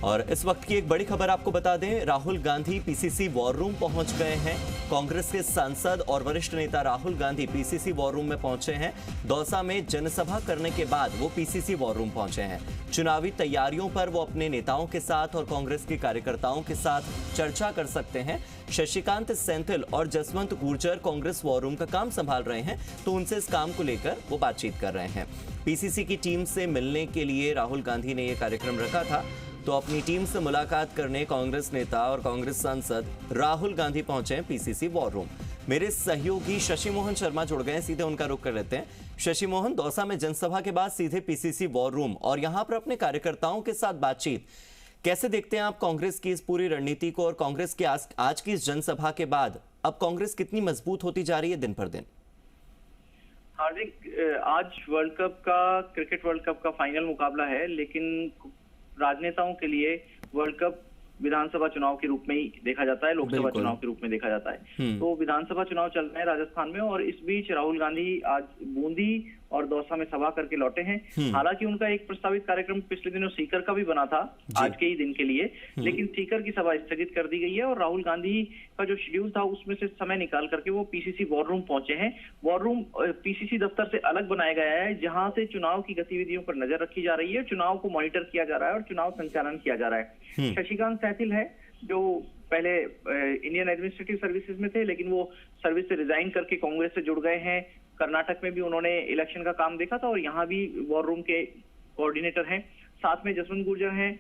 और इस वक्त की एक बड़ी खबर आपको बता दें, Rahul Gandhi PCC war room पहुंच गए हैं। कांग्रेस के सांसद और वरिष्ठ नेता Rahul Gandhi PCC war room में पहुंचे हैं। दौसा में जनसभा करने के बाद वो पीसीसी वॉर रूम पहुंचे हैं। चुनावी तैयारियों पर वो अपने नेताओं के साथ और कांग्रेस के कार्यकर्ताओं के साथ चर्चा कर सकते हैं। शशिकांत सेंथिल और जसवंत गुर्जर कांग्रेस वॉर रूम का काम संभाल रहे हैं, तो उनसे इस काम को लेकर वो बातचीत कर रहे हैं। पीसीसी की टीम से मिलने के लिए राहुल गांधी ने यह कार्यक्रम रखा था, तो अपनी टीम से मुलाकात करने कांग्रेस नेता और कांग्रेस सांसद राहुल गांधी पहुंचे हैं पीसीसी वॉर रूम। मेरे सहयोगी शशि मोहन शर्मा जुड़ गए हैं, सीधे उनका रुख कर लेते हैं। शशि मोहन, दौसा में जनसभा के बाद सीधे पीसीसी वॉर रूम और यहां पर अपने कार्यकर्ताओं के साथ बातचीत, कैसे देखते हैं आप कांग्रेस की इस पूरी रणनीति को और कांग्रेस की आज की इस जनसभा के बाद अब कांग्रेस कितनी मजबूत होती जा रही है दिन पर दिन? हार्दिक, आज वर्ल्ड कप का क्रिकेट वर्ल्ड कप का फाइनल मुकाबला है, लेकिन राजनेताओं के लिए वर्ल्ड कप विधानसभा चुनाव के रूप में ही देखा जाता है, लोकसभा चुनाव के रूप में देखा जाता है। तो विधानसभा चुनाव चल रहे हैं राजस्थान में, और इस बीच राहुल गांधी आज बूंदी और दौसा में सभा करके लौटे हैं। हालांकि उनका एक प्रस्तावित कार्यक्रम पिछले दिनों सीकर का भी बना था आज के ही दिन के लिए, लेकिन सीकर की सभा स्थगित कर दी गई है और राहुल गांधी का जो शेड्यूल था उसमें से समय निकाल करके वो पीसीसी वॉर रूम पहुंचे हैं। वॉर रूम पीसीसी दफ्तर से अलग बनाया गया है, जहां से चुनाव की गतिविधियों पर नजर रखी जा रही है, चुनाव को मॉनिटर किया जा रहा है और चुनाव संचालन किया जा रहा है। शशिकांत सेंथिल है, जो पहले इंडियन एडमिनिस्ट्रेटिव सर्विसेज में थे, लेकिन वो सर्विस से रिजाइन करके कांग्रेस से जुड़ गए हैं। कर्नाटक में भी उन्होंने इलेक्शन का काम देखा था और यहाँ भी वॉर रूम के कोऑर्डिनेटर हैं। साथ में जसवंत गुर्जर हैं,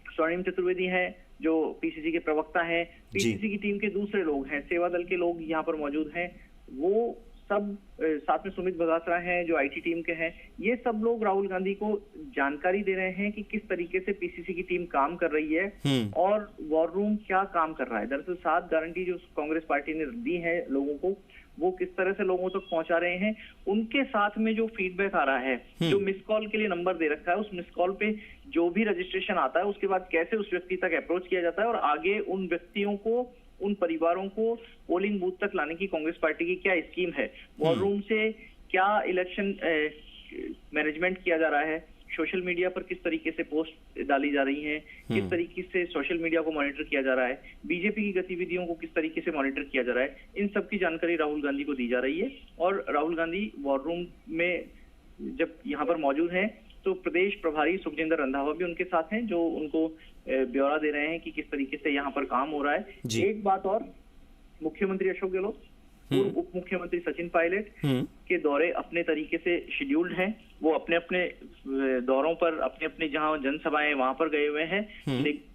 स्वर्णिम चतुर्वेदी हैं, जो पीसीसी के प्रवक्ता हैं। पीसीसी की टीम के दूसरे लोग हैं, सेवा दल के लोग यहाँ पर मौजूद हैं। वो सब साथ में सुमित बगासरा हैं, जो आईटी टीम के हैं। ये सब लोग राहुल गांधी को जानकारी दे रहे हैं कि किस तरीके से पीसीसी की टीम काम कर रही है और वॉर रूम क्या काम कर रहा है। दरअसल 7 गारंटी जो कांग्रेस पार्टी ने दी है लोगों को, वो किस तरह से लोगों तक पहुंचा रहे हैं। उनके साथ में जो फीडबैक आ रहा है, जो मिस कॉल के लिए नंबर दे रखा है, उस मिस कॉल पे जो भी रजिस्ट्रेशन आता है उसके बाद कैसे उस व्यक्ति तक अप्रोच किया जाता है और आगे उन व्यक्तियों को, उन परिवारों को पोलिंग बूथ तक लाने की कांग्रेस पार्टी की क्या स्कीम है, वॉर रूम से क्या इलेक्शन मैनेजमेंट किया जा रहा है, सोशल मीडिया पर किस तरीके से पोस्ट डाली जा रही हैं, किस तरीके से सोशल मीडिया को मॉनिटर किया जा रहा है, बीजेपी की गतिविधियों को किस तरीके से मॉनिटर किया जा रहा है, इन सब की जानकारी राहुल गांधी को दी जा रही है। और राहुल गांधी वॉर रूम में जब यहाँ पर मौजूद हैं तो प्रदेश प्रभारी सुखजिंदर रंधावा भी उनके साथ हैं, जो उनको ब्यौरा दे रहे हैं कि किस तरीके से यहाँ पर काम हो रहा है। एक बात और, मुख्यमंत्री अशोक गहलोत, पूर्व उप मुख्यमंत्री सचिन पायलट के दौरे अपने तरीके से शेड्यूल्ड हैं। वो अपने अपने दौरों पर, अपने अपने जहां जनसभाएं वहां पर गए हुए हैं।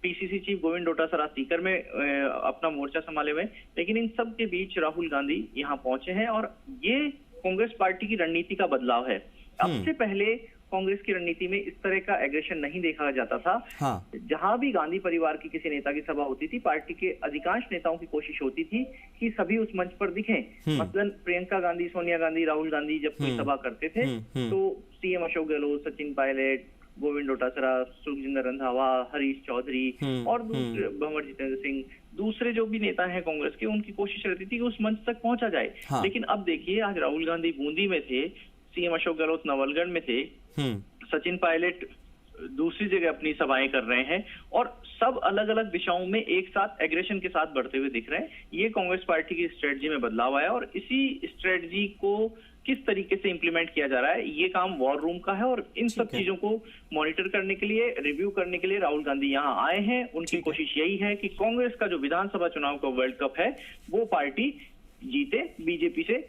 पीसीसी चीफ गोविंद डोटासरा सीकर में अपना मोर्चा संभाले हुए, लेकिन इन सब के बीच राहुल गांधी यहाँ पहुंचे हैं और ये कांग्रेस पार्टी की रणनीति का बदलाव है। अब से पहले कांग्रेस की रणनीति में इस तरह का एग्रेशन नहीं देखा जाता था। जहां भी गांधी परिवार की किसी नेता की सभा होती थी, पार्टी के अधिकांश नेताओं की कोशिश होती थी कि सभी उस मंच पर दिखें। मसलन प्रियंका गांधी, सोनिया गांधी, राहुल गांधी जब कोई सभा करते थे तो सीएम अशोक गहलोत, सचिन पायलट, गोविंद डोटासरा, सुखजिंदर रंधावा, हरीश चौधरी और दूसरे भंवर जितेंद्र सिंह, दूसरे जो भी नेता हैं कांग्रेस के, उनकी कोशिश रहती थी कि उस मंच तक पहुंचा जाए। लेकिन अब देखिए, आज राहुल गांधी बूंदी में थे, सीएम अशोक गहलोत नवलगढ़ में थे, सचिन पायलट दूसरी जगह अपनी सभाएं कर रहे हैं और सब अलग अलग दिशाओं में एक साथ एग्रेशन के साथ बढ़ते हुए दिख रहे हैं। ये कांग्रेस पार्टी की स्ट्रेटजी में बदलाव आया और इसी स्ट्रेटजी को किस तरीके से इंप्लीमेंट किया जा रहा है, ये काम वॉर रूम का है। और इन सब चीजों को मॉनिटर करने के लिए, रिव्यू करने के लिए राहुल गांधी यहाँ आए हैं। उनकी कोशिश यही है कि कांग्रेस का जो विधानसभा चुनाव का वर्ल्ड कप है वो पार्टी जीते, बीजेपी से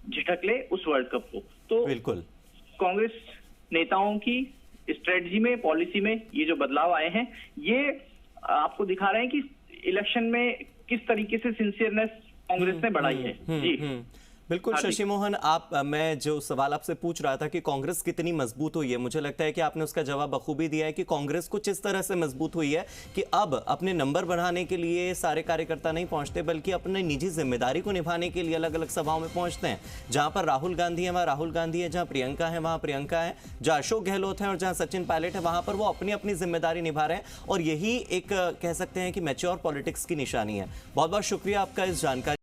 झिटक ले उस वर्ल्ड कप को। तो बिल्कुल कांग्रेस नेताओं की स्ट्रेटजी में, पॉलिसी में ये जो बदलाव आए हैं, ये आपको दिखा रहे हैं कि इलेक्शन में किस तरीके से सिंसियरनेस कांग्रेस ने बढ़ाई है। जी बिल्कुल शशि मोहन, मैं जो सवाल आपसे पूछ रहा था कि कांग्रेस कितनी मजबूत हुई है, मुझे लगता है कि आपने उसका जवाब बखूबी दिया है कि कांग्रेस कुछ इस तरह से मजबूत हुई है कि अब अपने नंबर बढ़ाने के लिए सारे कार्यकर्ता नहीं पहुंचते, बल्कि अपनी निजी जिम्मेदारी को निभाने के लिए अलग अलग सभाओं में पहुंचते हैं। जहां पर राहुल गांधी है वहां राहुल गांधी है, जहां प्रियंका है वहां प्रियंका है, जहां अशोक गहलोत है और जहां सचिन पायलट है वहां पर वो अपनी अपनी जिम्मेदारी निभा रहे हैं। और यही एक कह सकते हैं कि मैच्योर पॉलिटिक्स की निशानी है। बहुत बहुत शुक्रिया आपका इस जानकारी